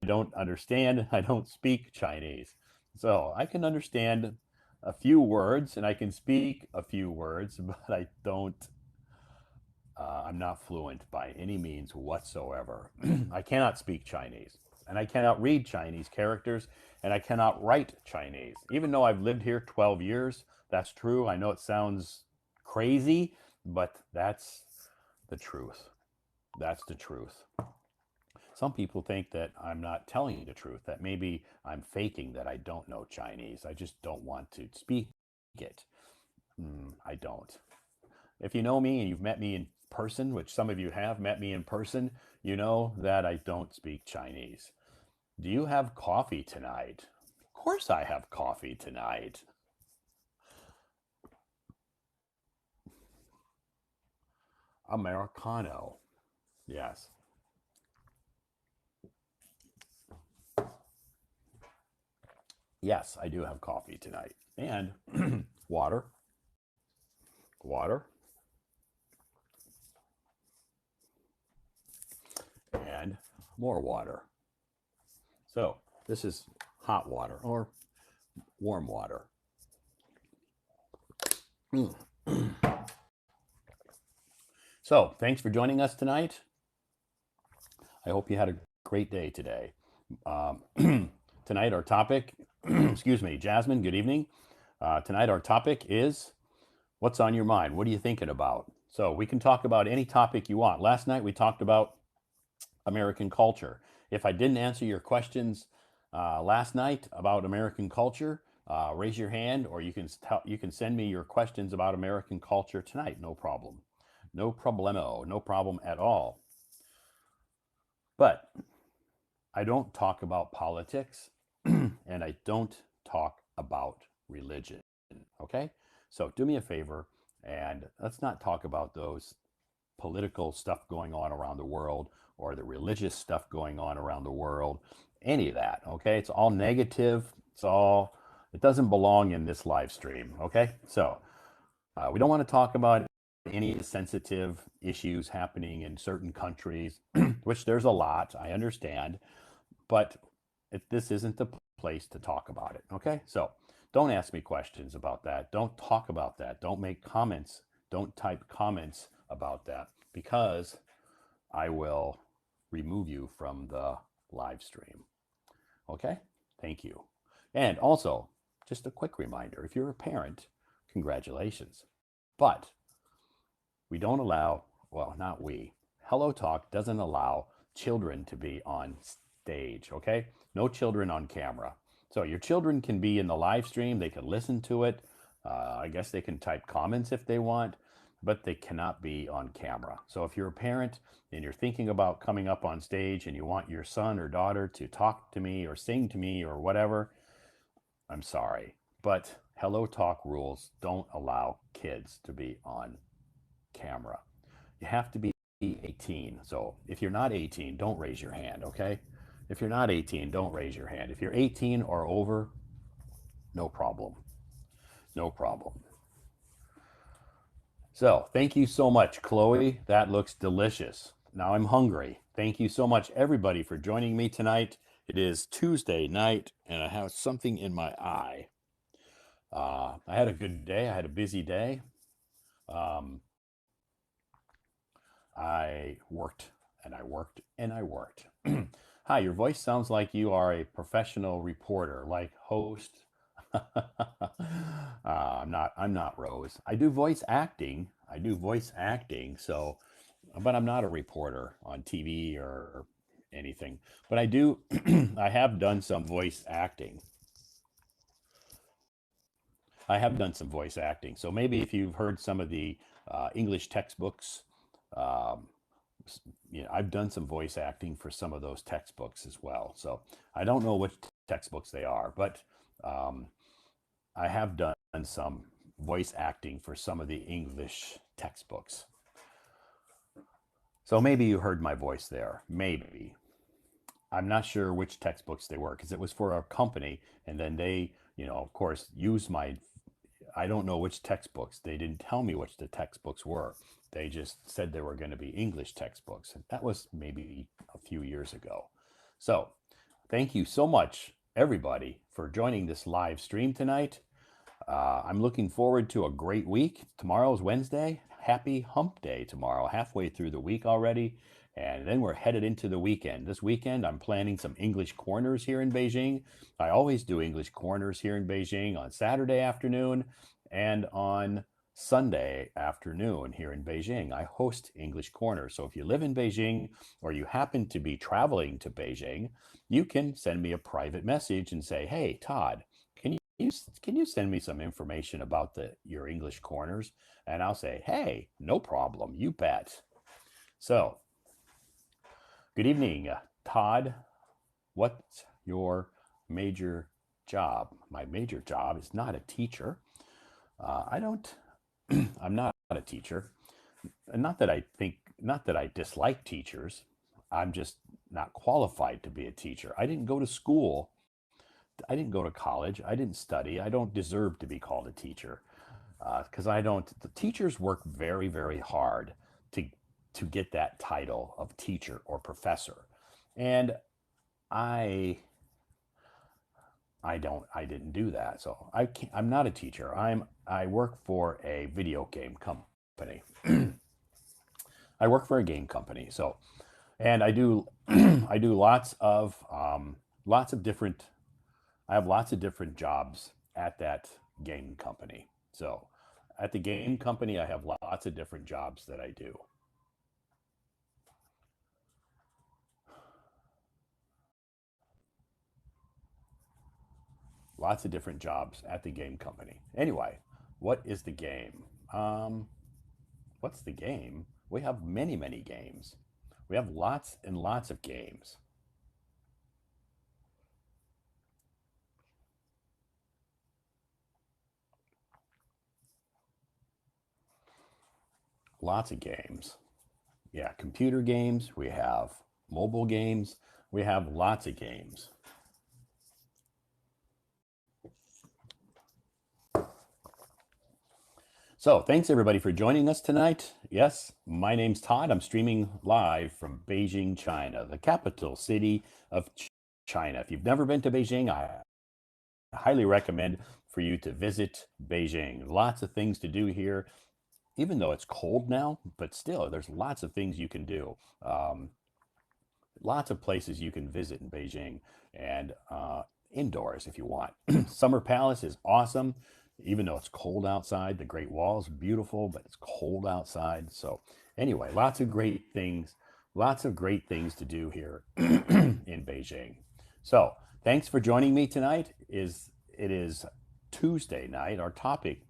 don't understand, I don't speak Chinese. So I can understand a few words and I can speak a few words, but I'm not fluent by any means whatsoever. I cannot speak Chinese and I cannot read Chinese characters and I cannot write Chinese. Even though I've lived here 12 years, that's true. I know it sounds crazy, but that's the truth. That's the truth. Some people think that I'm not telling you the truth, that maybe I'm faking that I don't know Chinese. I just don't want to speak it. I don't. If you know me and you've met me in person, which some of you have met me in person, you know that I don't speak Chinese. Do you have coffee tonight? Of course I have coffee tonight. Americano. Yes. Yes, I do have coffee tonight. And water, water, and more water. So this is hot water or warm water. So thanks for joining us tonight. I hope you had a great day today. Tonight our topic, excuse me, Jasmine, good evening. Tonight our topic is what's on your mind? What are you thinking about? So we can talk about any topic you want. Last night we talked about American culture. If I didn't answer your questions last night about American culture, raise your hand, or you can send me your questions about American culture tonight. No problem, no problemo, no problem at all. But I don't talk about politics, and I don't talk about religion. Okay, so do me a favor, and let's not talk about those political stuff going on around the world or the religious stuff going on around the world, any of that. Okay, it's all negative. It doesn't belong in this live stream. Okay, so we don't want to talk about any sensitive issues happening in certain countries, which there's a lot, I understand, but this isn't the place to talk about it. Okay, so don't ask me questions about that. Don't talk about that. Don't make comments. Don't type comments about that because I will remove you from the live stream. Okay? Thank you. And also, just a quick reminder, if you're a parent, congratulations. But we don't allow, well, not we, Hello Talk doesn't allow children to be on stage, okay? No children on camera. So your children can be in the live stream, they can listen to it. I guess they can type comments if they want, but they cannot be on camera. So if you're a parent and you're thinking about coming up on stage and you want your son or daughter to talk to me or sing to me or whatever, I'm sorry, but Hello Talk rules don't allow kids to be on camera. You have to be 18. So if you're not 18, don't raise your hand, okay? If you're not 18, don't raise your hand. If you're 18 or over, no problem. No problem. So thank you so much, Chloe. That looks delicious. Now I'm hungry. Thank you so much, everybody, for joining me tonight. It is Tuesday night, and I have something in my eye. I had a good day. I had a busy day. Um, I worked and I worked and I worked. Hi, your voice sounds like you are a professional reporter, like host. I'm not Rose. I do voice acting. I do voice acting. So, but I'm not a reporter on TV or anything. But I do, I have done some voice acting. I have done some voice acting. So maybe if you've heard some of the English textbooks, um, I've done some voice acting for some of those textbooks as well. So I don't know which textbooks they are, but um, I have done some voice acting for some of the English textbooks. So maybe you heard my voice there. Maybe. I'm not sure which textbooks they were because it was for a company, and then they, of course, used my. I don't know which textbooks. They didn't tell me which the textbooks were. They just said they were going to be English textbooks. And that was maybe a few years ago. So thank you so much, everybody, for joining this live stream tonight. I'm looking forward to a great week. Tomorrow's Wednesday. Happy hump day tomorrow, halfway through the week already. And then we're headed into the weekend. This weekend, I'm planning some English corners here in Beijing. I always do English corners here in Beijing on Saturday afternoon and on Sunday afternoon here in Beijing. I host English corners. So if you live in Beijing or you happen to be traveling to Beijing, you can send me a private message and say, hey, Todd, can you send me some information about your English corners? And I'll say, hey, no problem, you bet. So, good evening, Todd. What's your major job? My major job is not a teacher. I don't, I'm not a teacher. And not that I dislike teachers. I'm just not qualified to be a teacher. I didn't go to school. I didn't go to college. I didn't study. I don't deserve to be called a teacher because I don't. The teachers work very, very hard to to get that title of teacher or professor, and I I don't. I didn't do that. So I'm not a teacher. I work for a video game company. I work for a game company. So and I do I do lots of different I have lots of different jobs at that game company. So at the game company, I have lots of different jobs that I do. Lots of different jobs at the game company. Anyway, what is the game? What's the game? We have many, many games. We have lots and lots of games. Lots of games. Yeah, computer games. We have mobile games. We have lots of games. So, thanks everybody for joining us tonight. Yes, my name's Todd. I'm streaming live from Beijing, China, the capital city of China. If you've never been to Beijing, I highly recommend for you to visit Beijing. Lots of things to do here, even though it's cold now, but still, there's lots of things you can do. Lots of places you can visit in Beijing and indoors if you want. Summer Palace is awesome, even though it's cold outside. The Great Wall is beautiful, but it's cold outside. So, anyway, lots of great things to do here in Beijing. So, thanks for joining me tonight. It is Tuesday night. Our topic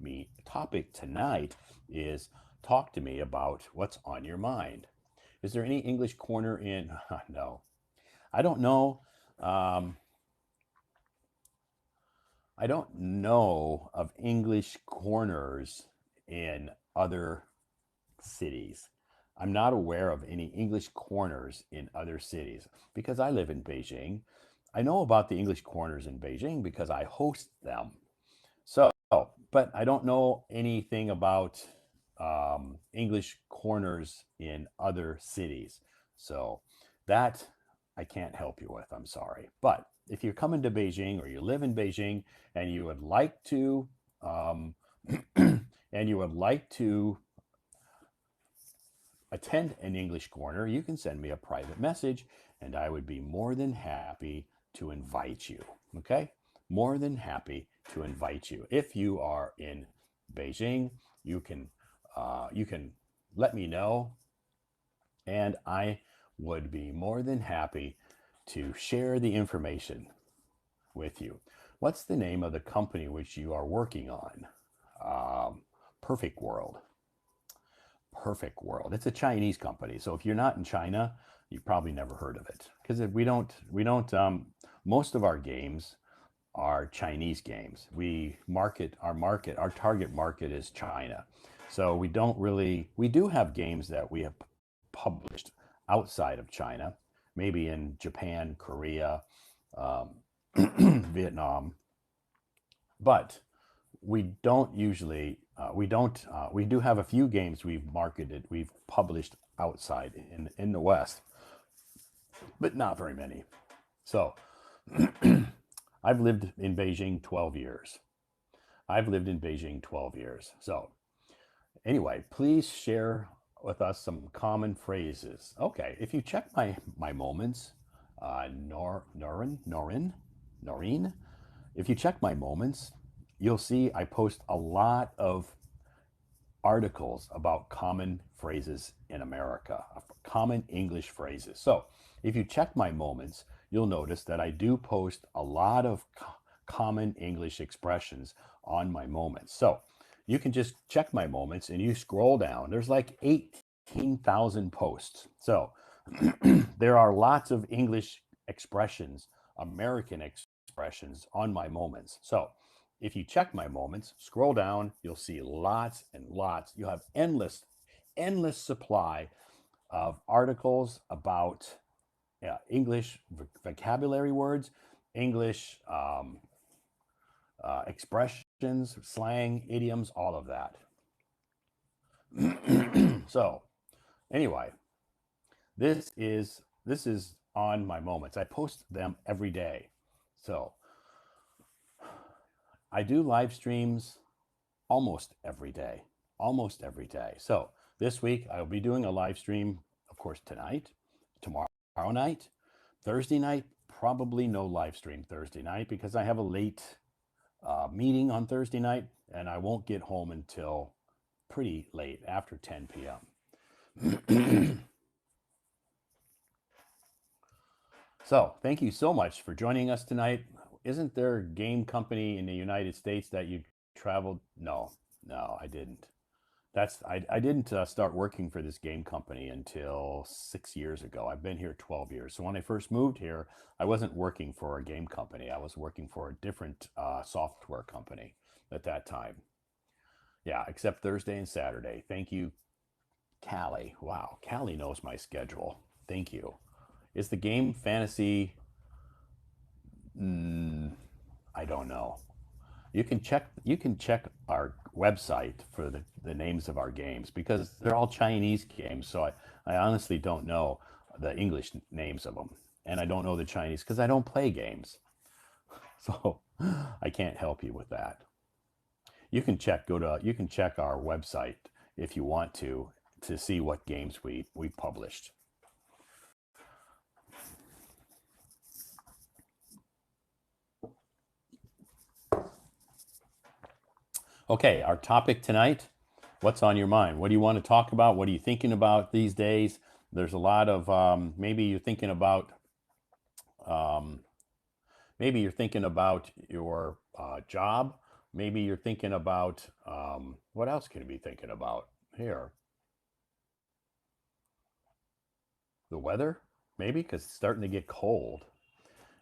tonight is talk to me about what's on your mind. Is there any English corner in? No, I don't know. Um, I don't know of English corners in other cities. I'm not aware of any English corners in other cities because I live in Beijing. I know about the English corners in Beijing because I host them. So, but I don't know anything about English corners in other cities. So that I can't help you with. I'm sorry. But if you're coming to Beijing or you live in Beijing and you would like to, um, and you would like to attend an English corner, you can send me a private message and I would be more than happy to invite you. Okay? More than happy to invite you. If you are in Beijing, you can let me know and I would be more than happy to share the information with you. What's the name of the company which you are working on? Um, Perfect World. Perfect World. It's a Chinese company. So if you're not in China, you probably never heard of it because most of our games are Chinese games. Our target market is China. So we do have games that we have published outside of China, maybe in Japan, Korea, um, Vietnam, but we do have a few games we've published outside in the West, but not very many. So I've lived in Beijing 12 years. I've lived in Beijing 12 years. So anyway, please share with us some common phrases. Okay, if you check my moments, Noreen, if you check my moments, you'll see I post a lot of articles about common phrases in America, common English phrases. So if you check my moments, you'll notice that I do post a lot of common English expressions on my moments. So you can just check my moments and you scroll down. There's like 18,000 posts. So there are lots of English expressions, American expressions on my moments. So if you check my moments, scroll down, you'll see lots and lots. You have endless supply of articles about English vocabulary words, English expressions, slang, idioms, all of that. So anyway, this is on my moments. I post them every day. So I do live streams almost every day. So this week I'll be doing a live stream, of course, tonight, tomorrow night, Thursday night. Probably no live stream Thursday night because I have a late meeting on Thursday night and I won't get home until pretty late, after 10 p.m. So thank you so much for joining us tonight. Isn't there a game company in the United States that you traveled? No, I didn't. I didn't start working for this game company until 6 years ago. I've been here 12 years. So when I first moved here, I wasn't working for a game company. I was working for a different software company at that time. Yeah, except Thursday and Saturday. Thank you, Callie. Wow, Callie knows my schedule. Thank you. Is the game fantasy? I don't know. You can check our website for the names of our games because they're all Chinese games. So I honestly don't know the English names of them. And I don't know the Chinese because I don't play games. So I can't help you with that. You can check our website if you want to see what games we published. Okay, our topic tonight, what's on your mind? What do you want to talk about? What are you thinking about these days? There's a lot of, maybe you're thinking about your job. Maybe you're thinking about, what else can you be thinking about here? The weather, maybe, because it's starting to get cold.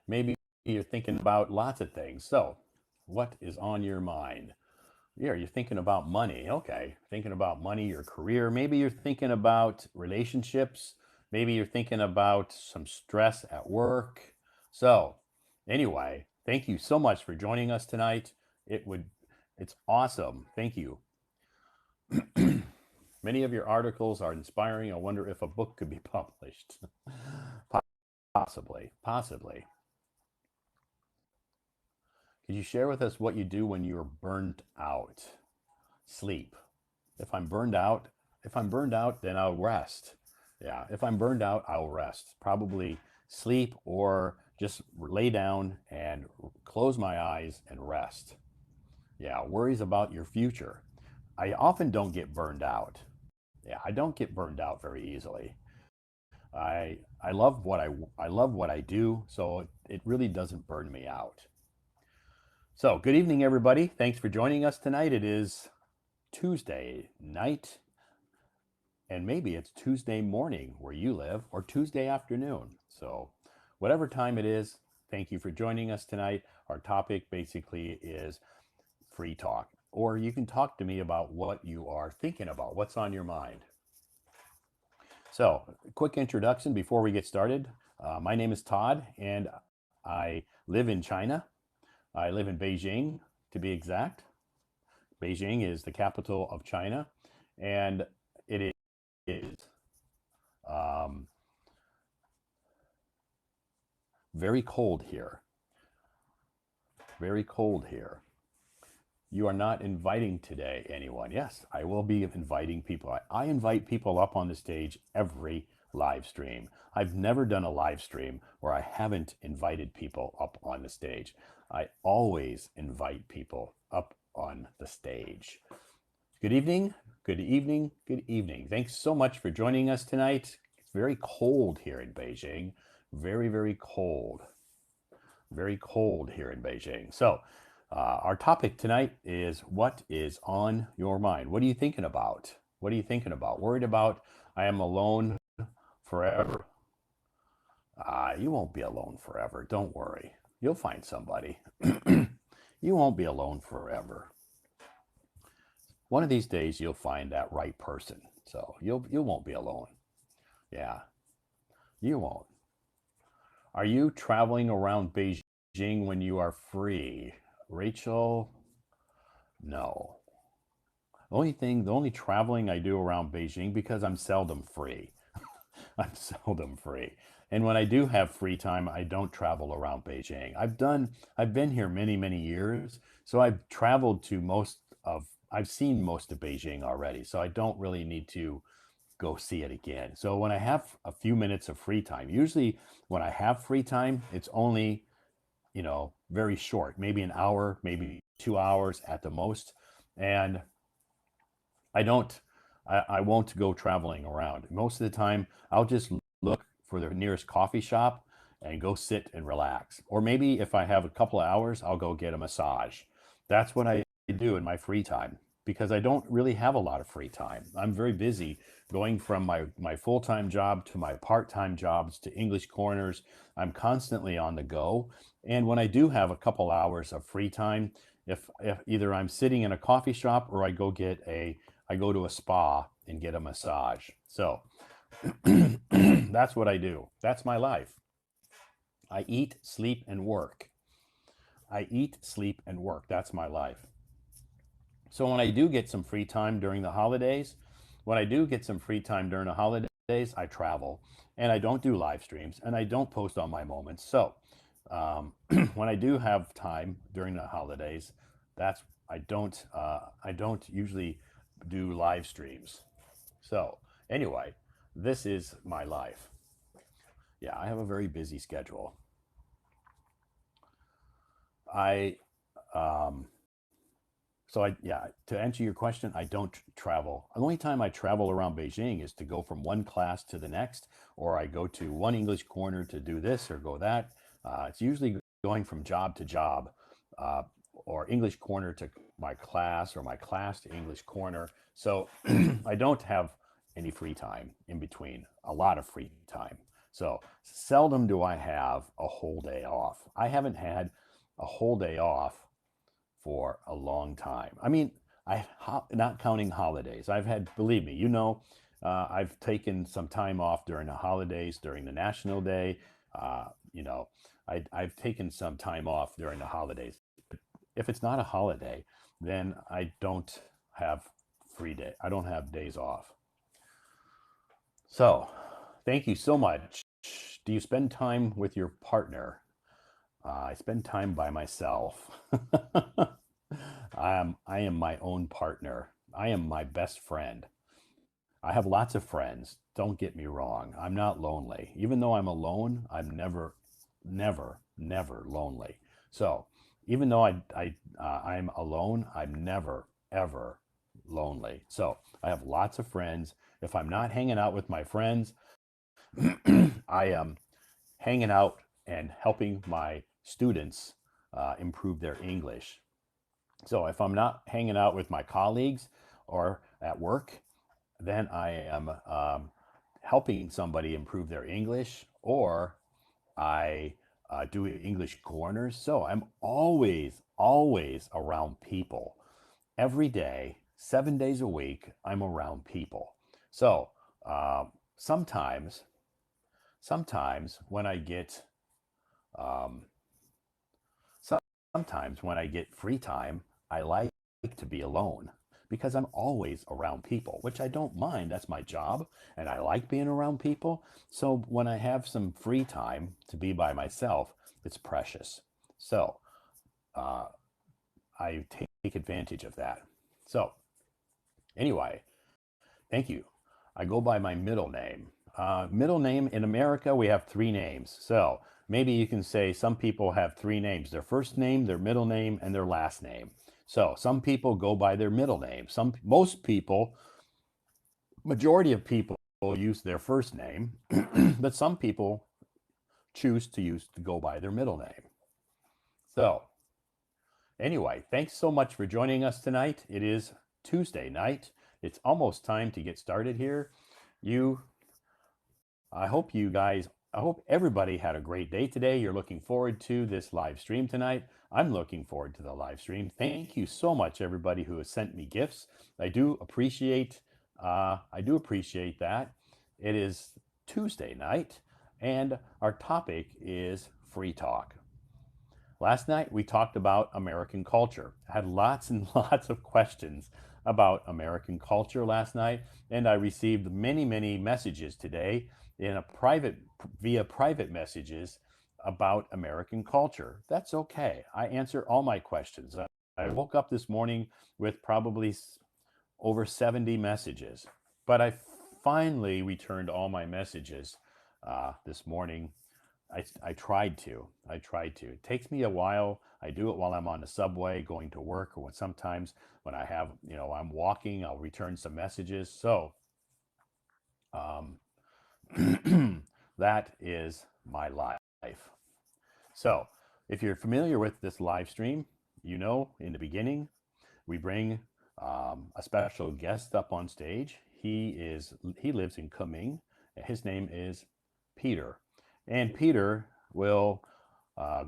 Maybe you're thinking about lots of things. So what is on your mind? Yeah, you're thinking about money. Okay. Thinking about money, your career. Maybe you're thinking about relationships. Maybe you're thinking about some stress at work. So, anyway, thank you so much for joining us tonight. It's awesome. Thank you. Many of your articles are inspiring. I wonder if a book could be published. Possibly. Could you share with us what you do when you're burnt out? Sleep. If I'm burned out, then I'll rest. Yeah, if I'm burned out, I'll rest. Probably sleep or just lay down and close my eyes and rest. Yeah, worries about your future. I often don't get burned out. Yeah, I don't get burned out very easily. I love what I do, so it really doesn't burn me out. So, good evening, everybody. Thanks for joining us tonight. It is Tuesday night, and maybe it's Tuesday morning where you live, or Tuesday afternoon. So, whatever time it is, thank you for joining us tonight. Our topic basically is free talk, or you can talk to me about what you are thinking about, what's on your mind. So, quick introduction before we get started. My name is Todd, and I live in China. I live in Beijing, to be exact. Beijing is the capital of China, and it is very cold here. Very cold here. You are not inviting today anyone. Yes, I will be inviting people. I invite people up on the stage every live stream. I've never done a live stream where I haven't invited people up on the stage. I always invite people up on the stage. Good evening, good evening, good evening. Thanks so much for joining us tonight. It's very cold here in Beijing. Very, very cold. Very cold here in Beijing. So, our topic tonight is what is on your mind? What are you thinking about? What are you thinking about? Worried about I am alone forever? You won't be alone forever. Don't worry. You'll find somebody. You won't be alone forever. One of these days you'll find that right person. So you won't be alone. Yeah, you won't. Are you traveling around Beijing when you are free? Rachel, no. The only traveling I do around Beijing because I'm seldom free. I'm seldom free. And when I do have free time, I don't travel around Beijing. I've been here many, many years. So I've seen most of Beijing already. So I don't really need to go see it again. So when I have a few minutes of free time, usually when I have free time, it's only, very short, maybe an hour, maybe 2 hours at the most. And I don't, I won't go traveling around. Most of the time, I'll just look for the nearest coffee shop and go sit and relax. Or maybe if I have a couple of hours, I'll go get a massage. That's what I do in my free time because I don't really have a lot of free time. I'm very busy going from my full-time job to my part-time jobs to English corners. I'm constantly on the go. And when I do have a couple hours of free time, if either I'm sitting in a coffee shop or I go to a spa and get a massage. So that's what I do. That's my life. I eat, sleep, and work. I eat, sleep, and work. That's my life. So when I do get some free time during the holidays, I travel and I don't do live streams and I don't post on my moments. So when I do have time during the holidays, that's I don't usually do live streams. So anyway, this is my life. Yeah, I have a very busy schedule. I um, to answer your question, I don't travel. The only time I travel around Beijing is to go from one class to the next, or I go to one English corner to do this or go that. It's usually going from job to job, uh, or English corner to my class, or my class to English corner. So I don't have any free time in between, a lot of free time. So seldom do I have a whole day off. I haven't had a whole day off for a long time. I mean, not counting holidays. I've had, believe me, I've taken some time off during the holidays, during the National Day. Uh, you know, I've taken some time off during the holidays. If it's not a holiday, then I don't have free day. I don't have days off. So, thank you so much. Do you spend time with your partner? I spend time by myself. I am my own partner. I am my best friend. I have lots of friends. Don't get me wrong. I'm not lonely. Even though I'm alone, I'm never, never, never lonely. So even though I'm alone, I'm never, ever lonely. So I have lots of friends. If I'm not hanging out with my friends, I am hanging out and helping my students improve their English. So if I'm not hanging out with my colleagues or at work, then I am helping somebody improve their English, or I do English corners. So I'm always, always around people. Every day, 7 days a week, I'm around people. So sometimes, sometimes when I get um, sometimes when I get free time, I like to be alone because I'm always around people, which I don't mind. That's my job, and I like being around people. So when I have some free time to be by myself, it's precious. So uh, I take advantage of that. So anyway, thank you. I go by my middle name. Middle name in America, we have three names. So maybe you can say some people have three names: their first name, their middle name, and their last name. So some people go by their middle name. Most people, majority of people use their first name, but some people choose to go by their middle name. So anyway, thanks so much for joining us tonight. It is Tuesday night. It's almost time to get started here. I hope everybody had a great day today. You're looking forward to this live stream tonight. I'm looking forward to the live stream. Thank you so much, everybody who has sent me gifts. I do appreciate that. It is Tuesday night, and our topic is free talk. Last night we talked about American culture. I had lots and lots of questions about American culture last night, and I received many, many messages today via private messages about American culture. That's okay. I answer all my questions. I woke up this morning with probably over 70 messages, but I finally returned all my messages this morning. I tried to. It takes me a while. I do it while I'm on the subway going to work, or sometimes when I'm walking, I'll return some messages. So um, that is my life. So if you're familiar with this live stream, in the beginning, we bring a special guest up on stage. He lives in Kunming. His name is Peter. And Peter will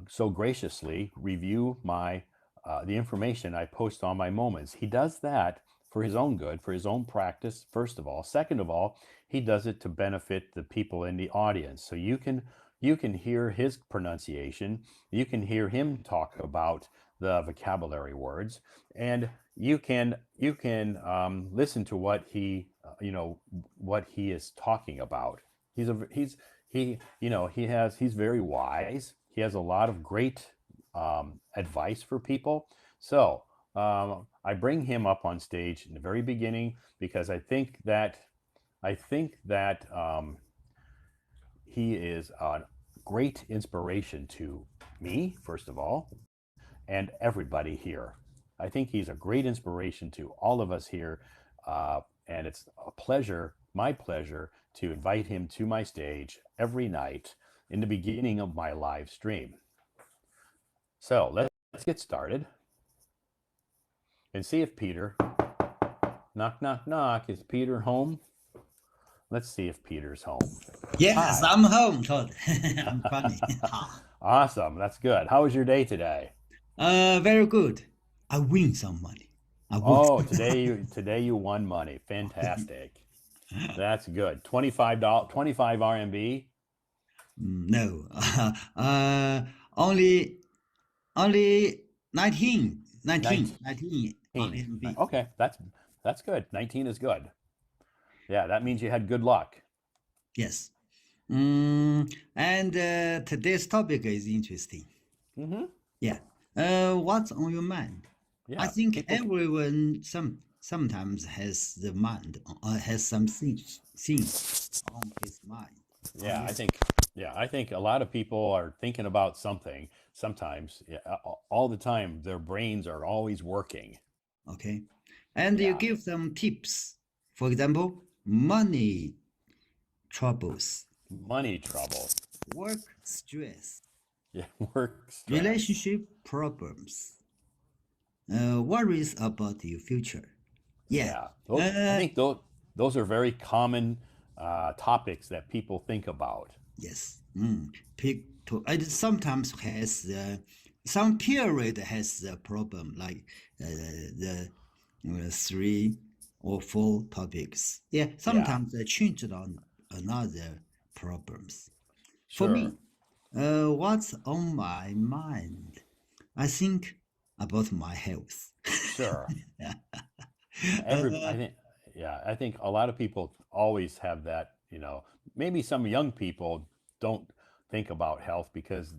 so graciously review the information I post on my moments. He does that for his own good, for his own practice, first of all. Second of all, he does it to benefit the people in the audience. So you can hear his pronunciation, you can hear him talk about the vocabulary words, and you can listen to what he is talking about. He's very wise. He has a lot of great advice for people. So I bring him up on stage in the very beginning because I think that he is a great inspiration to me, first of all, and everybody here. I think he's a great inspiration to all of us here, and it's my pleasure, to invite him to my stage every night in the beginning of my live stream. So let's get started and see if Peter, knock, knock, knock, is Peter home? Let's see if Peter's home. Yes, Hi. I'm home, Todd. I'm funny. Awesome. That's good. How was your day today? Very good. I win some money. I won. Oh, today you won money. Fantastic. That's good. $25, 25 RMB. No, only 19, 19, 19 19. RMB. Okay, that's good. 19 is good. Yeah, that means you had good luck. Yes. And today's topic is interesting. Mm-hmm. Yeah. What's on your mind? I Yeah, think people. everyone sometimes has the mind has some things on his mind. On Yeah, your I think a lot of people are thinking about something sometimes. Yeah, all the time. Their brains are always working. okay, and you Yeah, give them tips. For example, money troubles, money trouble. work stress, Yeah, work stress. relationship problems, worries about your future. Yeah. Yeah, I Uh, think those are very common topics that people think about. yes. Pick to it sometimes has some period has the problem like the 3 or 4 topics. Yeah. Yeah, Sometimes I changed on another problems. For sure, me, what's on my mind? I think about my health. sure. uh, I think, yeah, I think a lot of people always have that. Maybe some young people don't. think about health because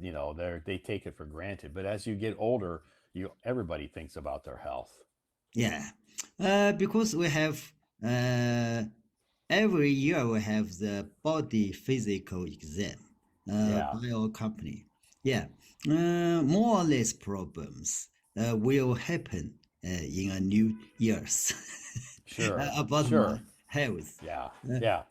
they take it for granted. But as you get older, everybody thinks about their health. Yeah, because we have uh, every year we have the body physical exam Yeah, by our company. Yeah, more or less problems will happen in a new years sure, about my sure. health. Yeah, Uh, yeah.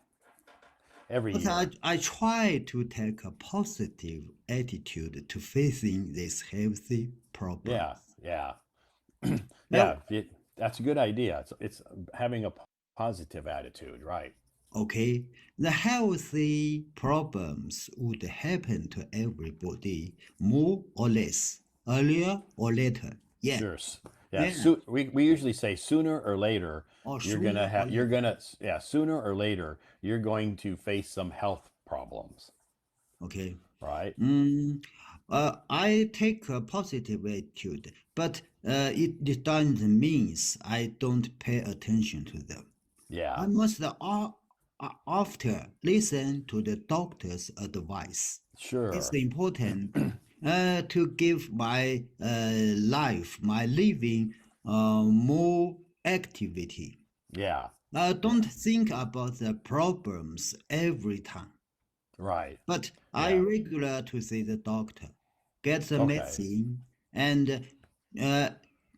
Every but year. I try to take a positive attitude to facing these healthy problems. Yeah, yeah. Uh, Yeah, that's a good idea. It's having a positive attitude, right? Okay, the healthy problems would happen to everybody more or less, earlier or later. Yeah, Sure. Yeah. yeah, We usually say sooner or later or you're sooner gonna or have you're later. gonna yeah sooner or later you're going to face some health problems, Okay. right? Mm, I take a positive attitude, but it doesn't mean I don't pay attention to them. I Yeah. must after listen to the doctor's advice. It's Sure. important to give my life, my living, more activity. Yeah. Don't Yeah. think about the problems every time. Right. But I Yeah. regular to see the doctor, get the Okay. medicine, and uh,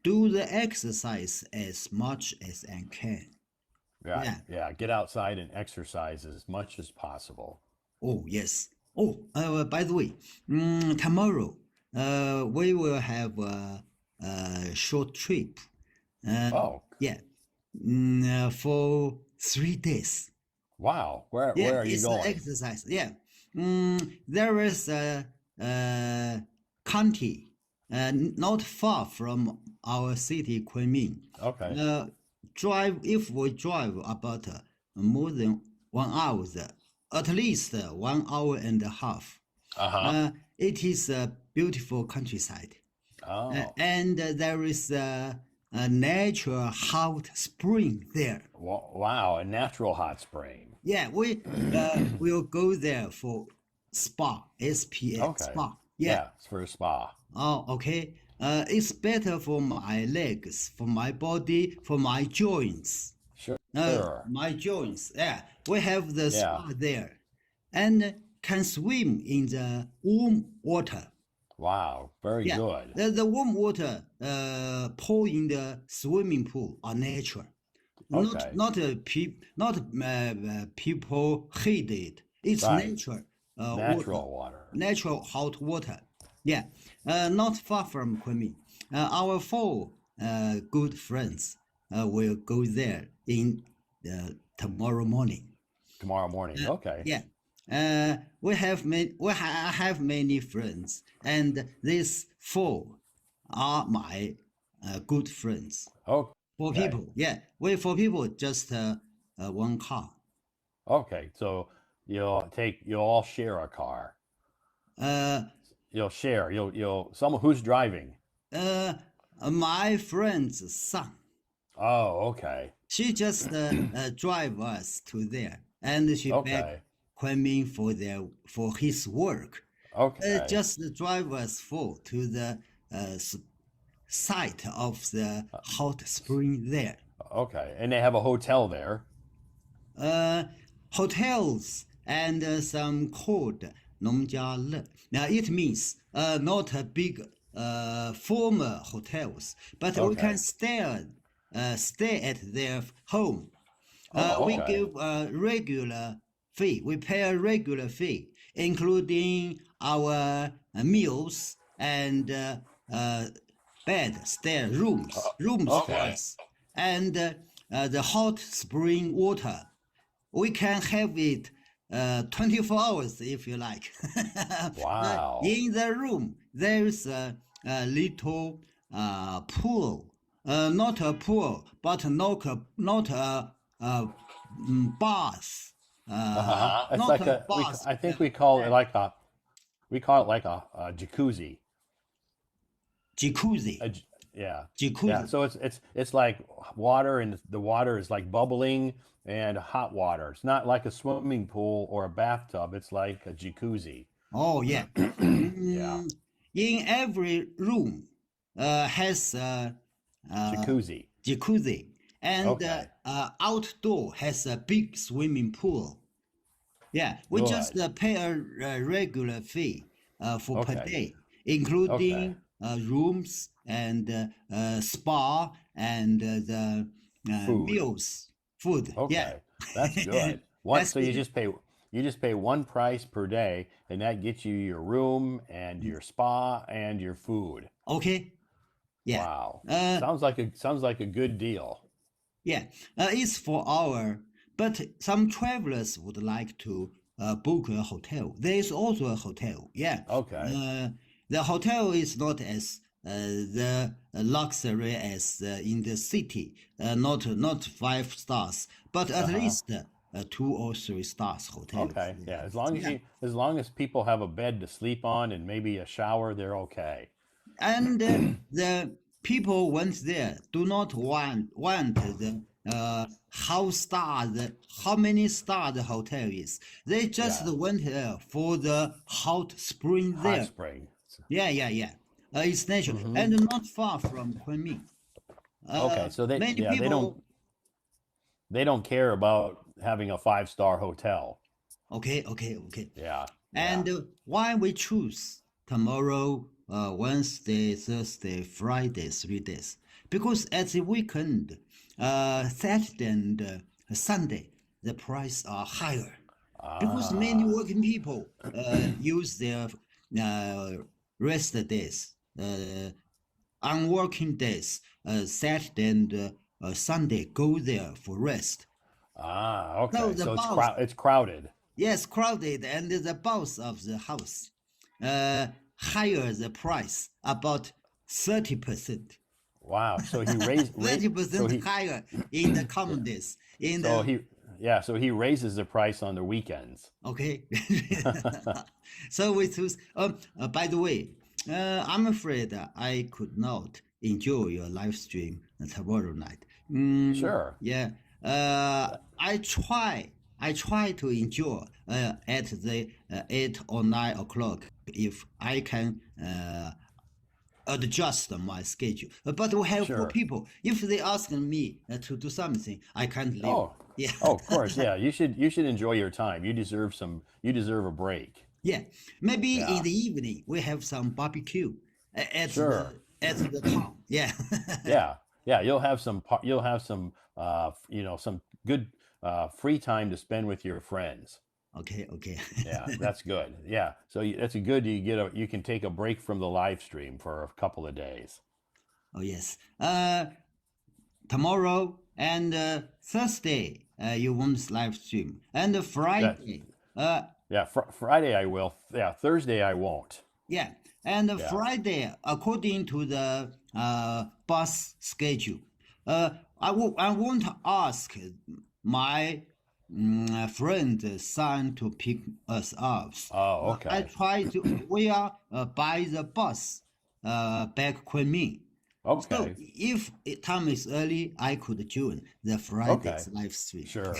do the exercise as much as I can. Right. Yeah. Yeah. Get outside and exercise as much as possible. Oh, yes. Oh, by the way, tomorrow we will have a short trip. Uh, Oh, yeah, for 3 days. wow. Yeah, Where are you it's an going? exercise. Yeah, there is a county not far from our city, Kunming. Okay. Uh, drive if we drive about more than 1 hour, at least 1 hour and a half. Uh-huh. It is a beautiful countryside, Oh. and there is a natural hot spring there. Wow, a natural hot spring. Yeah, we will go there for spa, SPA, Okay. spa. Yeah. Yeah, it's for a spa. Oh, okay. It's better for my legs, for my body, for my joints. Sure. My joints. Yeah, we have the Yeah. spa there, and can swim in the warm water. Wow. Very Yeah, good. the warm water pour in the swimming pool are natural. Okay. Not people hate it. It's Right. natural water, Natural water. natural hot water. Yeah, not far from Kunming. Our four good friends will go there in tomorrow morning. Tomorrow morning. Okay. Yeah, I have many friends, and these four are my good friends. For Okay. people, yeah, we for people just one car. Okay. So you'll all share a car. Uh, You'll share. Someone who's driving. uh, my friend's son, Oh, okay. she just drive us to there, and she back Okay. Kunming for his work. Okay. Just drive us for to the site of the hot spring there. Okay. And they have a hotel there. uh, Hotels and some called Nongjiale. Now it means not a big former hotels, but we can Okay. stay at their home. Oh, We okay. give a regular fee. We pay a regular fee, including our meals and bed, stay rooms for Okay. us, and the hot spring water. We can have it 24 hours if you like. Wow. In the room, there's a little pool. Not a pool, but not bath. It's Not like a a bath. I think we call it like a jacuzzi. Jacuzzi. Yeah. Yeah. Jacuzzi. So it's like water, and the water is like bubbling and hot water. It's not like a swimming pool or a bathtub. It's like a jacuzzi. Oh, yeah. Yeah. Mm, in every room has uh, Jacuzzi. jacuzzi, and Okay. outdoor has a big swimming pool. Yeah, we just Good. pay a regular fee for per Okay. day, Okay. including rooms and spa and the Food. meals, food. Yeah, Okay. That's good. What, that's so good. you just pay one price per day and that gets you your room and your spa and your food. Okay. Yeah. Wow. Uh, Sounds like a good deal. yeah. It's for our, but some travelers would like to book a hotel. There is also a hotel. Yeah. Okay. Uh, the hotel is not as the luxury as in the city. Not 5 stars, but at Uh-huh. least 2 or 3 stars hotels. Okay. Yeah. Yeah. As long as people have a bed to sleep on and maybe a shower, they're okay. And the people went there do not want the how many star the hotel is. They just Yeah. went there for the hot spring Hot there. spring. Yeah. It's natural Mm-hmm. and not far from Kunming. Okay. Many people. they don't care about having a 5-star hotel. Okay. Yeah. Yeah. And why we choose tomorrow, Wednesday, Thursday, Friday, 3 days? Because at the weekend, Saturday and Sunday, the price are higher. Because many Ah. working people use their uh, rest days, on working days, Saturday and Sunday, go there for rest. Ah, So okay. the So boss. it's crowded. Yes, crowded, and the boss of the house higher the price about 30%. Wow. So he Thirty so percent he higher in the common days. In so the he yeah, so he raises the price on the weekends. okay. So we choose. By the way, I'm afraid I could not enjoy your live stream tomorrow night. Sure. Yeah. I try. I try to enjoy at the 8 or 9 o'clock if I can adjust my schedule. But we have for Sure. people, if they ask me to do something, I can't leave. Oh. Yeah. Oh, of course. Yeah. You should enjoy your time. You deserve a break. Yeah, maybe in Yeah. the evening we have some barbecue Sure. at the town. Yeah. Yeah. Yeah, you'll have some some good free time to spend with your friends. Okay. Yeah, that's good. Yeah. So that's a good you can take a break from the live stream for a couple of days. Oh yes. Tomorrow and Thursday you won't live stream, and That Friday. yeah, Friday I will. Yeah, Thursday I won't. Yeah, and Yeah. Friday according to the bus schedule. I want to ask my friend son to pick us up. Oh, I okay. try to. We are by the bus back Kunming. So Okay. if time is early, I could join the Okay. Friday's live stream. Sure.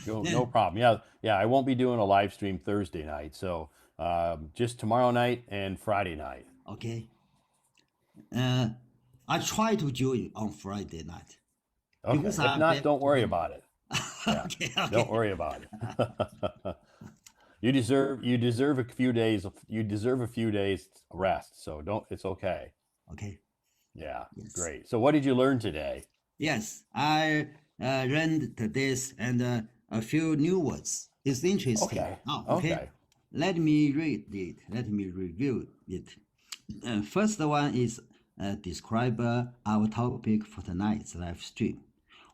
No problem. Yeah. Yeah, I won't be doing a live stream Thursday night. So, just tomorrow night and Friday night. Okay. Uh, I try to join on Friday night Okay. because If I'm not, back don't to worry him. about it. Yeah. Don't Okay. worry about it. You deserve a few days rest. So don't it's okay. Okay. Yeah. Yes. Great. So what did you learn today? Yes. I learned this and a few new words. It's interesting. Okay. Oh, okay. Okay. Let me read it. Let me review it. First one is describe our topic for tonight's live stream.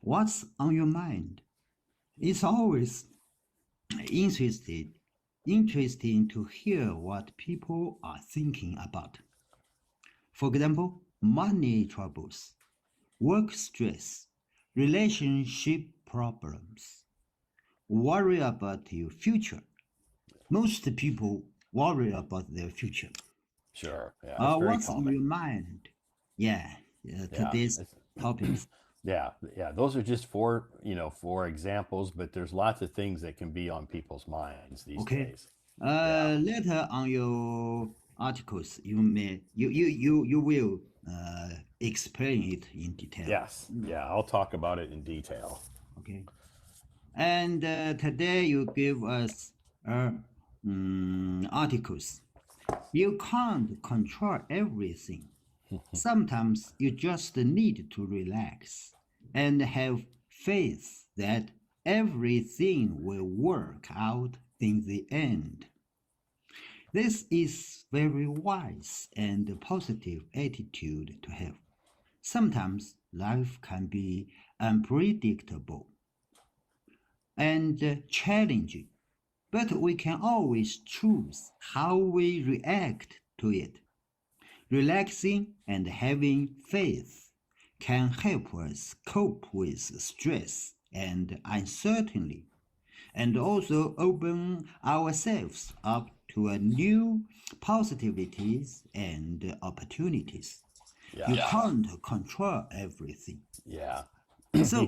What's on your mind? It's always interested, interesting to hear what people are thinking about. For example, money troubles, work stress, relationship problems, worry about your future. Most people worry about their future. Sure. Yeah, that's very What's on common. your mind? Yeah, Yeah. today's topics. Yeah. Yeah. Those are just four examples, but there's lots of things that can be on people's minds these Okay. days. Later on your articles, you will explain it in detail. Yes. Yeah, I'll talk about it in detail. Okay. And today you give us articles. You can't control everything. Sometimes you just need to relax and have faith that everything will work out in the end. This is very wise and positive attitude to have. Sometimes life can be unpredictable and challenging, but we can always choose how we react to it. Relaxing and having faith can help us cope with stress and uncertainty, and also open ourselves up to a new possibilities and opportunities. Yeah. You can't control everything. Yeah. So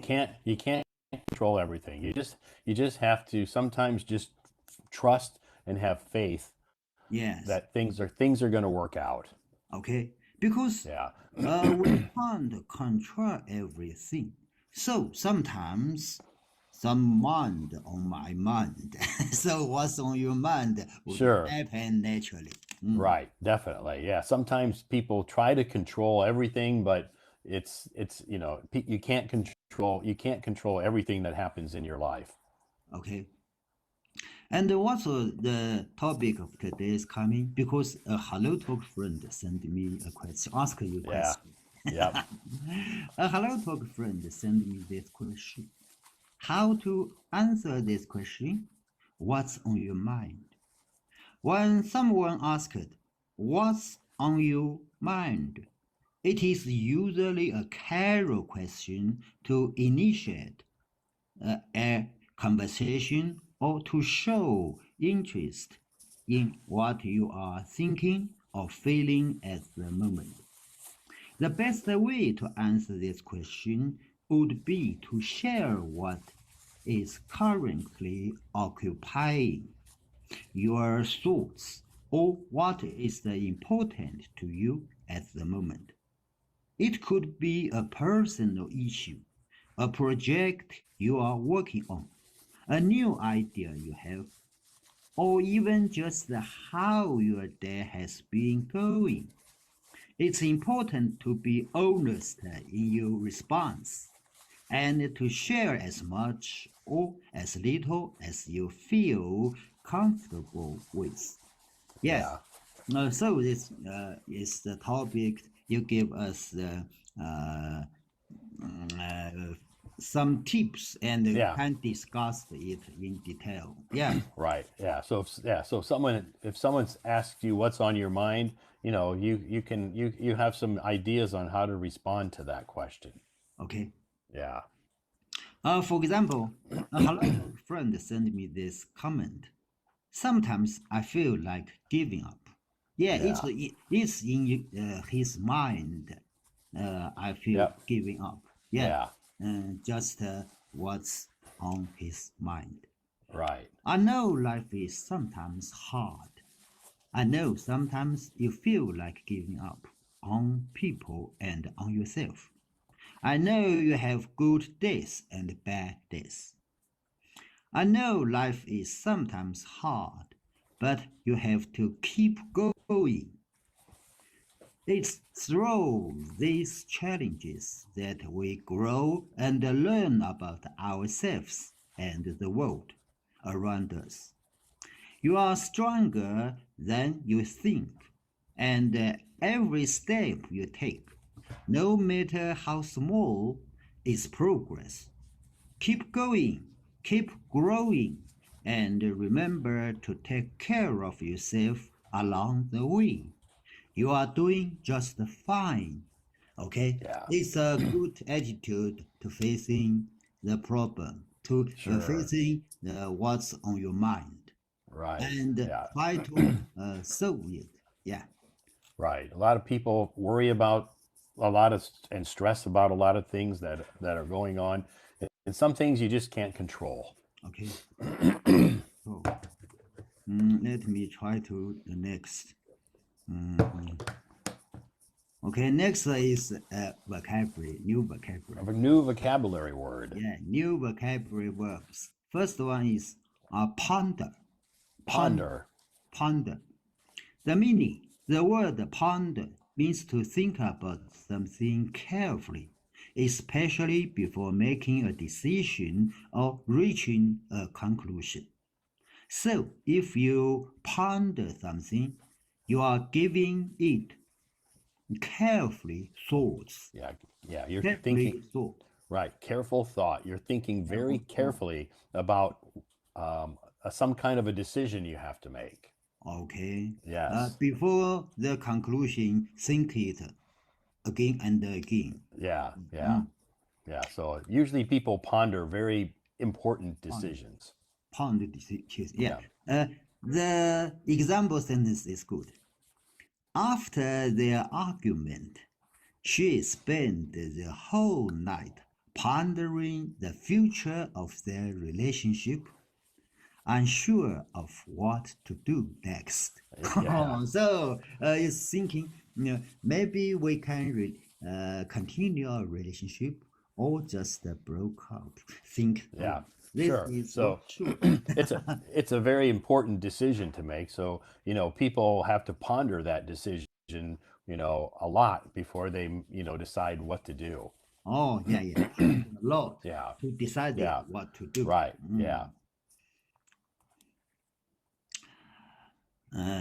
You can't control everything. You just have to sometimes just trust and have faith yes, that things are going to work out. okay, because Yeah. we can't control everything. So sometimes some mind on my mind. So what's on your mind would Sure. happen naturally. Right. Definitely. Yeah. Sometimes people try to control everything, but you can't control everything that happens in your life. Okay. And also the topic of today is coming because a Hello Talk friend sent me a question, ask you a Yeah. question. Yep. A Hello Talk friend sent me this question. How to answer this question? What's on your mind? When someone asked, what's on your mind? It is usually a casual question to initiate a conversation or to show interest in what you are thinking or feeling at the moment. The best way to answer this question would be to share what is currently occupying your thoughts or what is important to you at the moment. It could be a personal issue, a project you are working on, a new idea you have, or even just how your day has been going. It's important to be honest in your response and to share as much or as little as you feel comfortable with. Yeah. So this is the topic you give us uh, some tips and Yeah. can discuss it in detail. Yeah. Right. Yeah. So if someone's asked you what's on your mind, you have some ideas on how to respond to that question. Okay. Yeah. For example, a hello friend sent me this comment. Sometimes I feel like giving up. Yeah, Yeah. it's in his mind. I feel Yep. giving up. Yeah, Yeah. just what's on his mind. Right. I know life is sometimes hard. I know sometimes you feel like giving up on people and on yourself. I know you have good days and bad days. I know life is sometimes hard, but you have to keep going. It's through these challenges that we grow and learn about ourselves and the world around us. You are stronger than you think, and every step you take, no matter how small, is progress. Keep going, keep growing, and remember to take care of yourself along the way. You are doing just fine. Okay? Yeah. It's a good attitude to facing the problem, to Sure. facing what's on your mind, Right. and Yeah. try to solve it. Yeah. Right. A lot of people worry about a lot of and stress about a lot of things that are going on, and some things you just can't control. Okay. So, Let me try to the next. Okay, next is vocabulary, new vocabulary. A new vocabulary word. Yeah, new vocabulary verbs. First one is ponder. Ponder. Ponder. The meaning, the word ponder means to think about something carefully, especially before making a decision or reaching a conclusion. So, if you ponder something, you are giving it carefully thoughts. Yeah, you're Carefully thinking, thought. right, careful thought. You're thinking very carefully about some kind of a decision you have to make. Okay. Yes. Before the conclusion, think it again and again. Yeah, yeah, yeah. So usually people ponder very important decisions. Ponder decisions. Yeah. The example sentence is good. After their argument, she spent the whole night pondering the future of their relationship, unsure of what to do next. Yeah. So it's thinking, maybe we can continue our relationship or just broke up. Think. Yeah, This sure. is So sure. it's a very important decision to make. So, people have to ponder that decision, a lot before they, decide what to do. Oh, yeah, yeah. A lot Yeah. to decide Yeah. what to do. Right. Yeah.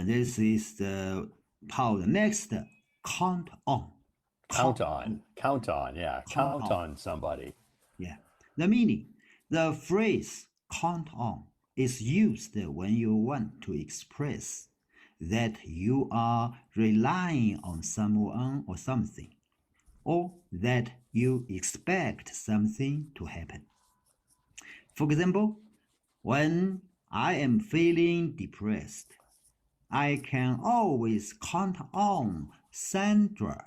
This is the power. Next, count on. Count on. Count on. Yeah. Count Count on somebody. Yeah. The meaning. The phrase count on is used when you want to express that you are relying on someone or something, or that you expect something to happen. For example, when I am feeling depressed, I can always count on Sandra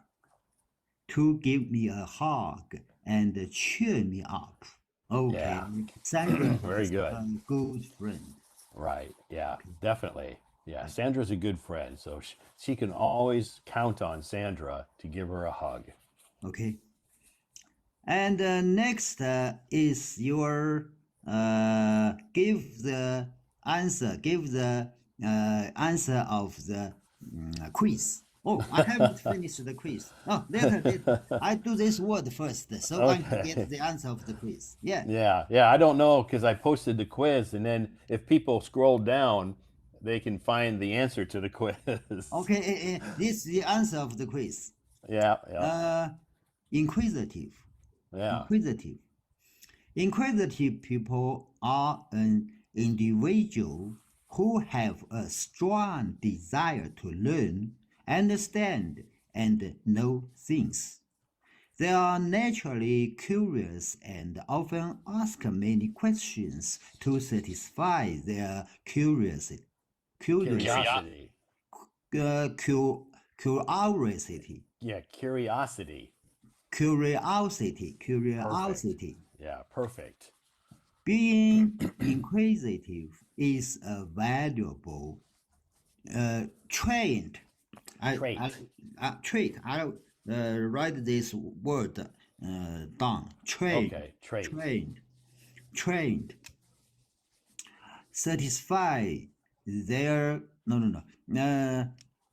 to give me a hug and cheer me up. Okay, Yeah. Sandra Very is good. a good friend. Right. Yeah. Definitely. Yeah. Sandra's a good friend. So she can always count on Sandra to give her a hug. Okay. And next is your give the answer of the quiz. Oh, I haven't finished the quiz. Oh, later, I do this word first, so I can get Okay. the answer of the quiz. Yeah. Yeah. Yeah. I don't know because I posted the quiz, and then if people scroll down, they can find the answer to the quiz. Okay, this is the answer of the quiz. Yeah. Yeah. Inquisitive. Yeah. Inquisitive. Inquisitive people are an individual who have a strong desire to learn, understand, and know things. They are naturally curious and often ask many questions to satisfy their curiosity. Curiosity. Curiosity. Yeah. Curiosity. Curiosity. Perfect. Yeah. Perfect. Being inquisitive is a valuable trait. Trait. Trait. I'll write this word down. Trait. Okay. Trait. Trained. Satisfy their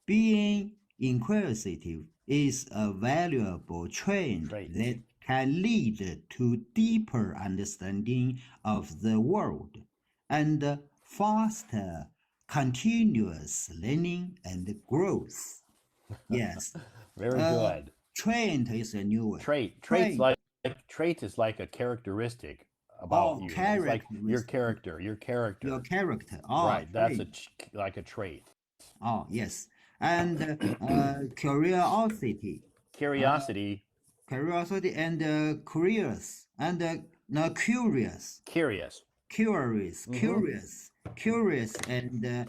being inquisitive is a valuable trait that can lead to deeper understanding of the world and faster continuous learning and growth. Yes. Very good. Trait is a new word. Trait. Trait is like a characteristic about you. It's like your character. Your character. Oh, Right. That's like a trait. Oh, yes. And curiosity. Curiosity. Curiosity and curious and curious. Curious. Curious and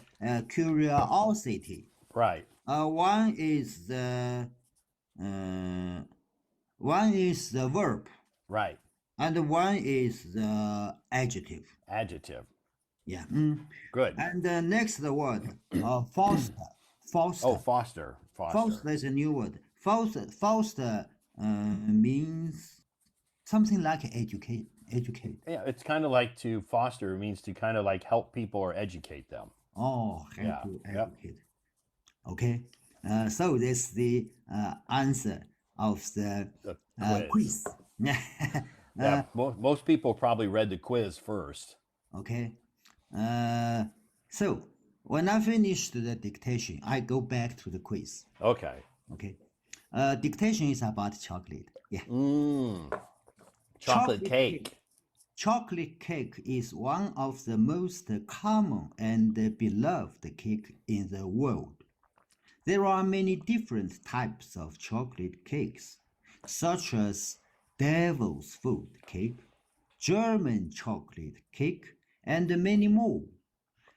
curiosity. Right. One is the verb. Right. And one is the adjective. Adjective. Yeah. Good. And the next word, foster. Oh, Foster. foster. Foster is a new word. Foster means something like educate. Educate. Yeah, it's kind of like to foster means to kind of like help people or educate them. Oh, help Yeah. you Yep. educate. Okay. So that's the answer of the The quiz. quiz. Yeah. uh, Most people probably read the quiz first. okay. So when I finish the dictation, I go back to the quiz. Okay. Okay. Dictation is about chocolate. Yeah. Chocolate Chocolate cake. cake. Chocolate cake is one of the most common and beloved cake in the world. There are many different types of chocolate cakes, such as devil's food cake, German chocolate cake, and many more.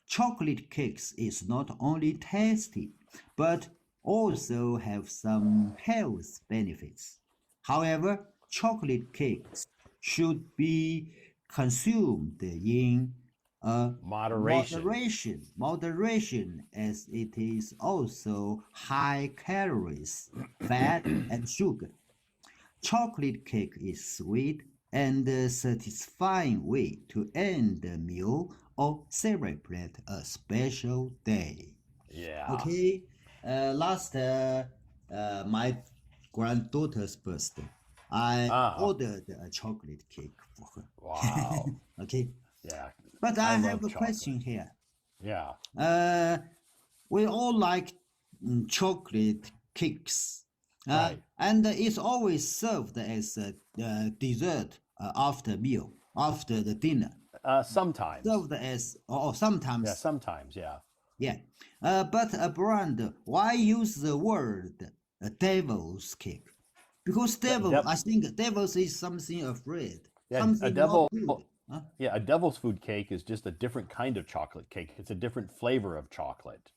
Chocolate cakes is not only tasty, but also have some health benefits. However, chocolate cakes should be consumed in Moderation. moderation, as it is also high calories, fat, and sugar. Chocolate cake is sweet and a satisfying way to end a meal or celebrate a special day. Yeah. Okay, last my granddaughter's birthday, I Ah. ordered a chocolate cake for her. Wow. Okay, Yeah. but I I have love a chocolate. question here. Yeah. We all like chocolate cakes, Right. and it's always served as a dessert after meal, after the dinner. Sometimes. Served as, or Yeah. sometimes, Sometimes. Yeah. yeah. But a brand, why use the word devil's cake? Because devil, I think devils is something afraid, Yeah. something not good. Huh? Yeah. A devil's food cake is just a different kind of chocolate cake. It's a different flavor of chocolate.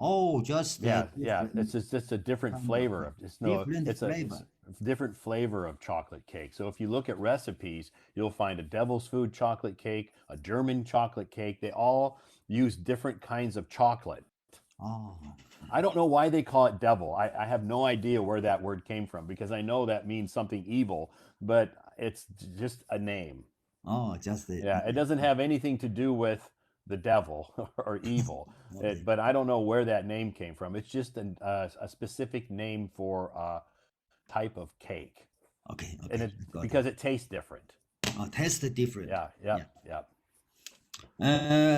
Oh, just a Yeah. different It's just a different kind of flavor of it's no different it's flavor. a different flavor of chocolate cake. So if you look at recipes, you'll find a devil's food chocolate cake, a German chocolate cake. They all use different kinds of chocolate. Oh, I don't know why they call it devil. I have no idea where that word came from because I know that means something evil, but it's just a name. oh, just the Yeah, it doesn't have anything to do with the devil or evil. okay, But I don't know where that name came from. It's just a specific name for a type of cake, okay, and okay, it got it. because it tastes different. Oh, taste different. Yeah, Yeah. yep, yep.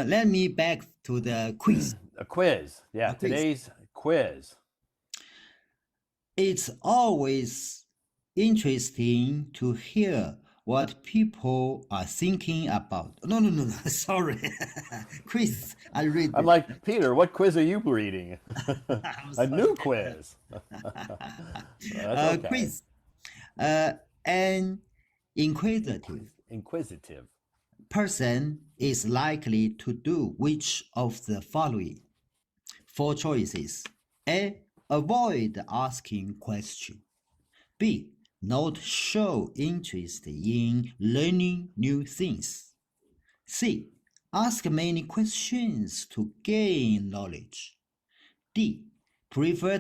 Let me back to the quiz. A quiz. Yeah, A quiz. today's quiz. It's always interesting to hear what people are thinking about. No. Sorry, quiz. I read I'm it. like, Peter, what quiz are you reading? I'm A sorry. new quiz. That's okay. Quiz. An inquisitive Inquisitive. person is likely to do which of the following? Four choices. A. Avoid asking questions. B. Not show interest in learning new things. C. Ask many questions to gain knowledge. D. Prefer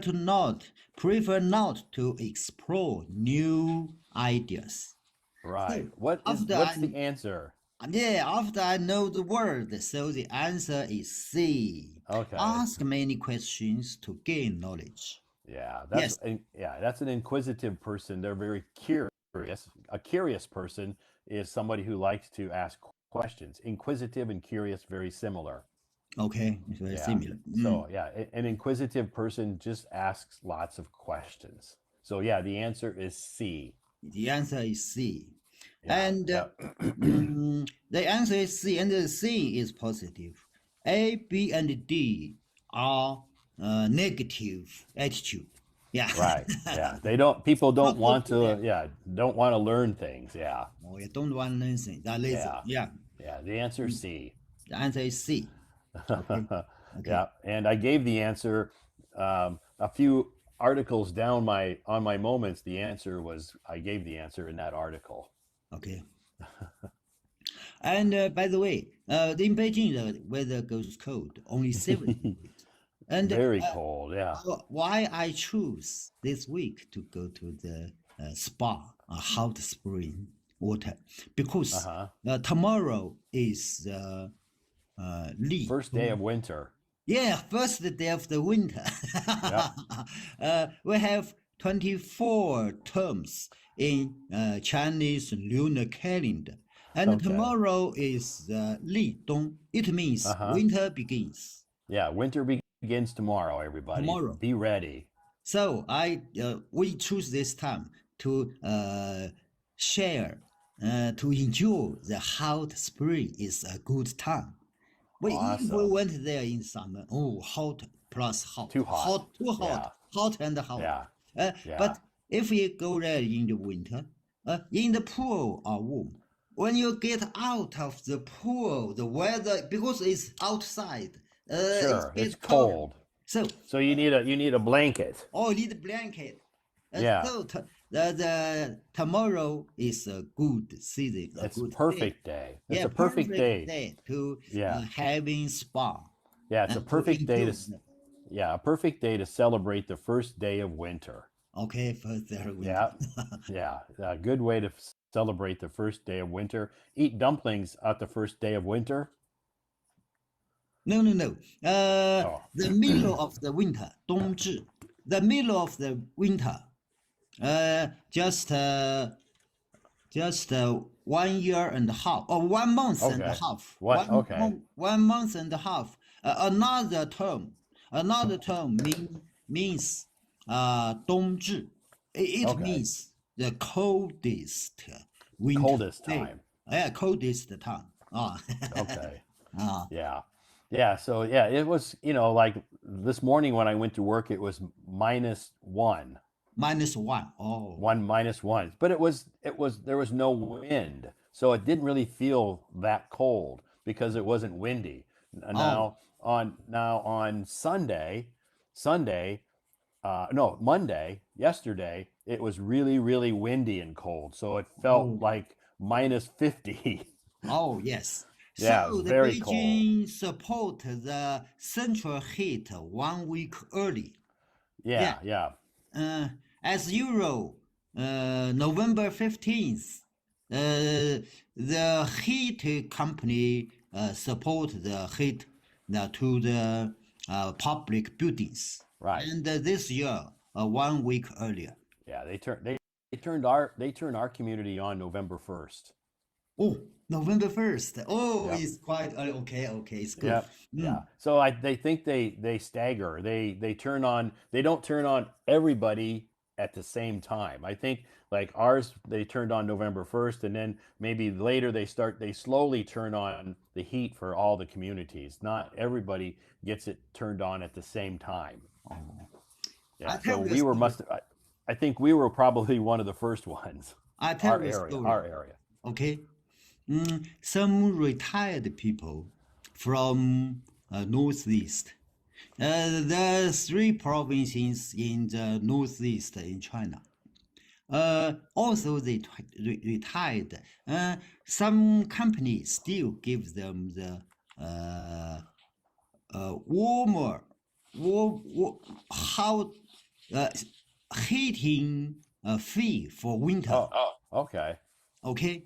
not to explore new ideas. Right. So after What's the answer? after I know the word, so the answer is C. Okay. Ask many questions to gain knowledge. Yeah, Yes. that's an inquisitive person. They're very curious. A curious person is somebody who likes to ask questions. Inquisitive and curious very similar. Okay. It's very Yeah. similar. So, yeah, an inquisitive person just asks lots of questions. So, yeah, the answer is C. The answer is C. Yeah. And Yeah. the answer is C, and the C is positive. A, B, and D are negative attitude. Yeah. Right. Yeah. People don't Not good want for them. to, yeah, don't want to learn things. Yeah. Oh, you don't want to learn that lazy. Yeah. Yeah. Yeah. The answer is C. The answer is C. Okay. Okay. Yeah, and I gave the answer a few articles down on my moments. The answer was I gave the answer in that article. Okay. And by the way, in Beijing, the weather goes cold, only 7 degrees. And Very cold. Yeah. why I choose this week to go to the spa, a hot spring water, because Uh-huh. tomorrow is Li First day of winter. yeah, first day of the winter. Yep. We have 24 terms in Chinese lunar calendar. And Okay. tomorrow is Li Dong. It means Uh-huh. winter begins Yeah, winter begins tomorrow, everybody. tomorrow. Be ready. So we choose this time to share, to enjoy the hot spring is a good time. If we Awesome. went there in summer, oh, hot plus hot, Too hot. too hot, Yeah. hot and hot. Yeah. Yeah. But if you go there in the winter, in the pool are warm. When you get out of the pool, the weather, because it's outside, Sure. it It's gets cold. cold. So So you need a blanket. oh, need a blanket. Yeah. So the tomorrow is a good season, a It's a good day. perfect day. It's Yeah, a perfect day. to Yeah. having spa Yeah, it's a and to perfect day enjoy. a perfect day to celebrate the first day of winter. Okay, first there we Yeah. Yeah. A good way to celebrate the first day of winter. Eat dumplings at the first day of winter. No, no, no. Oh. The middle of the winter, 冬至. The middle of the winter. Just 1 year and a half, or 1 month and a Okay. half. What? Okay. 1 month and a half. Another term means 冬至. It Okay. means the coldest winter Coldest day. time. Yeah, coldest time. Okay. Ah. Yeah. Yeah. So yeah, it was, like this morning when I went to work, it was -1. -1. Oh. -1. But there was no wind. So it didn't really feel that cold because it wasn't windy. Oh. Now on Sunday, no, Monday, yesterday, it was really, really windy and cold. So it felt Oh. like -50. Oh, yes. Yeah, it was So the very cold. Beijing support the central heat 1 week early. Yeah. Yeah. As usual, November 15th, the heat company support the heat to the public buildings. Right. And this year, 1 week earlier. Yeah, they turned our community on November 1st. Oh, November 1st. Oh, Yep. it's quite okay. It's good. Yep. Yeah. So they think they stagger. They turn on. They don't turn on everybody at the same time. I think like ours, they turned on November 1st, and then maybe later they slowly turn on the heat for all the communities. Not everybody gets it turned on at the same time. Oh. Yeah. I So tell you a we were story. I think we were probably one of the first ones. I tell you a story. Our area. Okay. Some retired people from Northeast. There are 3 provinces in the Northeast in China. Also, they retired. Some companies still give them the warmer, hot heating fee for winter. Oh, okay. Okay,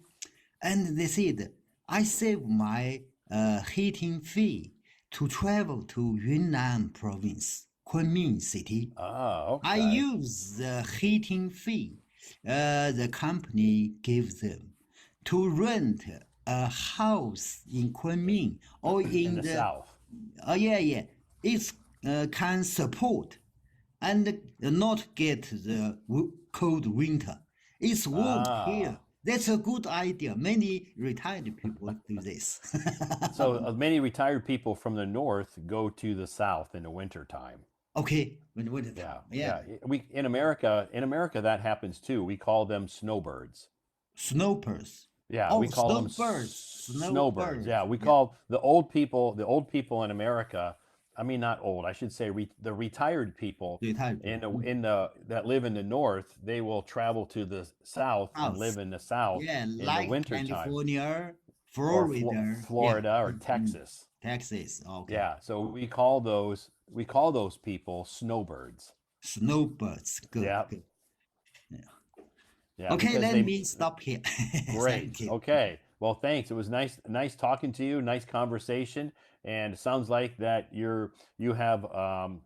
and they said, I save my heating fee to travel to Yunnan province, Kunming city. Oh, I okay. use the heating fee the company gives them to rent a house in Kunming or In the south. yeah, it can support and not get the cold winter. It's warm here. That's a good idea. Many retired people do this. So many retired people from the north go to the south in the wintertime. Okay, when winter Yeah, time. Yeah. We in America that happens too. We call them snowbirds. Snowbirds. Yeah, Oh, we call them snowbirds. snowbirds. Yeah, we Yeah. call the old people in America. I mean, not old. I should say the retired people Retired people. in the that live in the north. They will travel to the south and South. live in the south Yeah, in the like wintertime. California, Florida, yeah, Florida or Texas. Texas. Okay, Yeah, so we call those people snowbirds. snowbirds. Good, Yeah, good. Yeah. yeah, Okay, because let they me stop here. great. Thank you. Okay. Well, thanks. It was nice talking to you. Nice conversation. And it sounds like that you have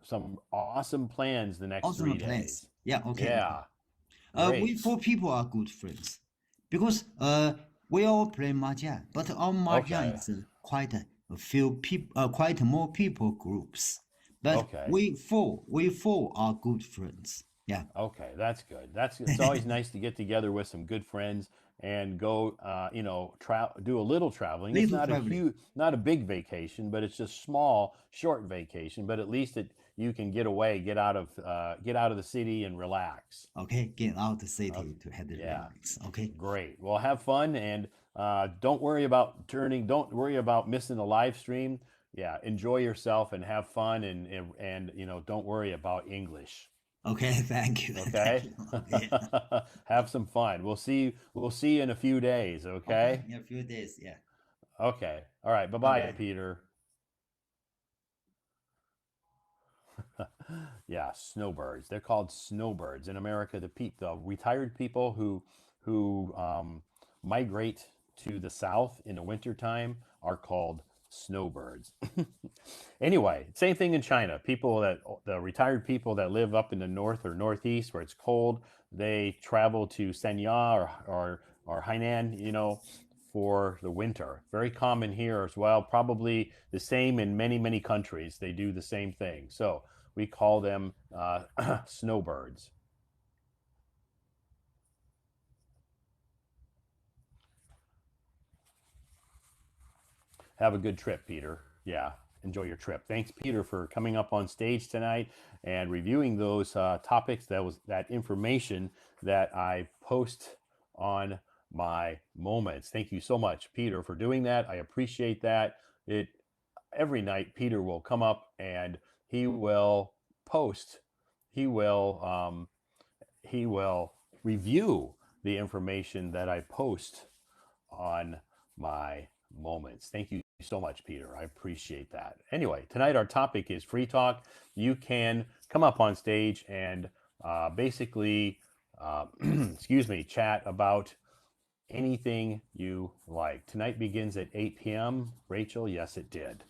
some awesome plans the next Awesome three plans. days. Yeah, okay, okay. Yeah, We great. four people are good friends because we all play mahjong, but our mahjong Okay. is quite a few people, quite more people groups. But Okay. we four are good friends. Yeah, Okay, that's good. It's always nice to get together with some good friends and go, do a little traveling. It's little not a traveling. huge, not a big vacation, but it's just small, short vacation. But at least you can get away, get out of the city and relax. Okay, get out the Uh, city to have the yeah, relax. Okay, great. Well, have fun and don't worry about missing the live stream. Yeah, enjoy yourself and have fun and don't worry about English. okay. Thank you, thank Okay. you. Okay, Have some fun. We'll see you in a few days, okay. okay? In a few days. Yeah. Okay. All right. Bye Bye-bye, bye. Peter. Yeah, snowbirds. They're called snowbirds in America. The retired people who migrate to the south in the wintertime are called snowbirds. Anyway, same thing in China. The retired people that live up in the north or northeast where it's cold, they travel to Sanya or Hainan, for the winter. Very common here as well. Probably the same in many, many countries. They do the same thing. So we call them snowbirds. Have a good trip, Peter. Yeah, enjoy your trip. Thanks, Peter, for coming up on stage tonight and reviewing those topics. That information that I post on my moments. Thank you so much, Peter, for doing that. I appreciate that. It Every night, Peter will come up and he will post. He will he will review the information that I post on my moments. Thank you so much, Peter. I appreciate that. Anyway, tonight our topic is free talk. You can come up on stage and basically, excuse me, chat about anything you like. Tonight begins at 8 p.m. Rachel, yes, it did.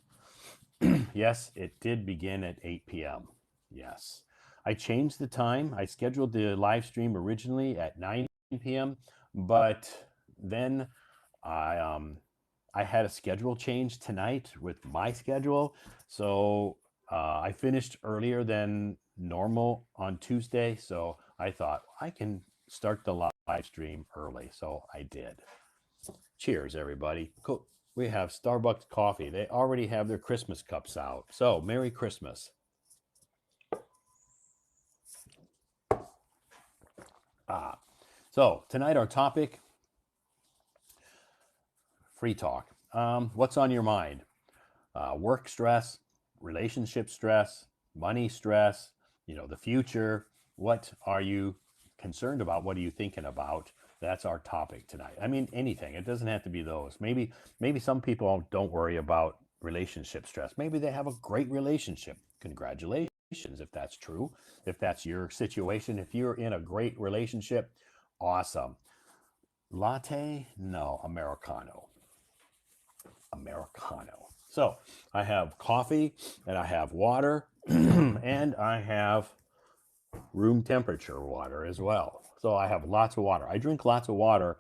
Yes, it did begin at 8 p.m. Yes. I changed the time. I scheduled the live stream originally at 9 p.m., but then I had a schedule change tonight with my schedule. So I finished earlier than normal on Tuesday. So I thought I can start the live stream early. So I did. Cheers, everybody. Cool. We have Starbucks coffee. They already have their Christmas cups out. So Merry Christmas. Ah, so tonight our topic, free talk. What's on your mind? Work stress, relationship stress, money stress, the future. What are you concerned about? What are you thinking about? That's our topic tonight. I mean, anything. It doesn't have to be those. Maybe some people don't worry about relationship stress. Maybe they have a great relationship. Congratulations if that's true. If that's your situation, if you're in a great relationship, awesome. Latte? No, Americano. Americano. So I have coffee and I have water and I have room temperature water as well. So I have lots of water. I drink lots of water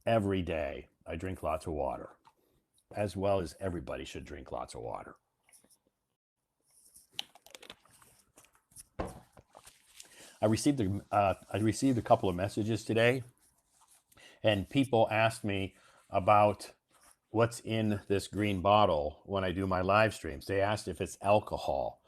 every day. I drink lots of water, as well as everybody should drink lots of water. I received a couple of messages today, and people asked me about what's in this green bottle when I do my live streams. They asked if it's alcohol.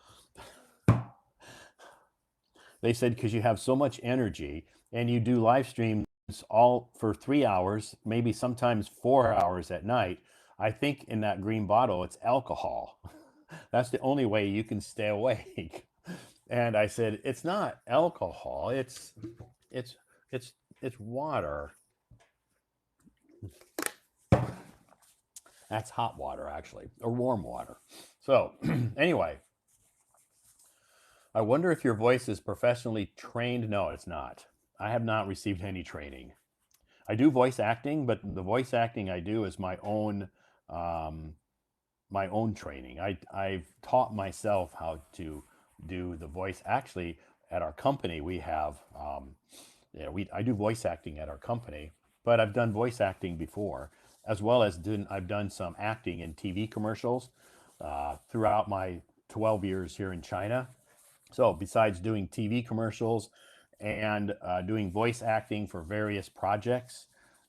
They said because you have so much energy and you do live streams all for 3 hours, maybe sometimes 4 hours at night. I think in that green bottle it's alcohol. That's the only way you can stay awake. And I said, it's not alcohol. It's it's water. That's hot water, actually, or warm water. So, anyway, I wonder if your voice is professionally trained. No, it's not. I have not received any training. I do voice acting, but the voice acting I do is um, my own training. I've taught myself how to do the voice. Actually, at our company, we have, I do voice acting at our company, but I've done voice acting before, as well as I've done some acting in TV commercials throughout my 12 years here in China. So besides doing TV commercials and doing voice acting for various projects,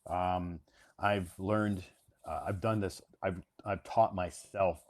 um, I've learned, I've done this, I've taught myself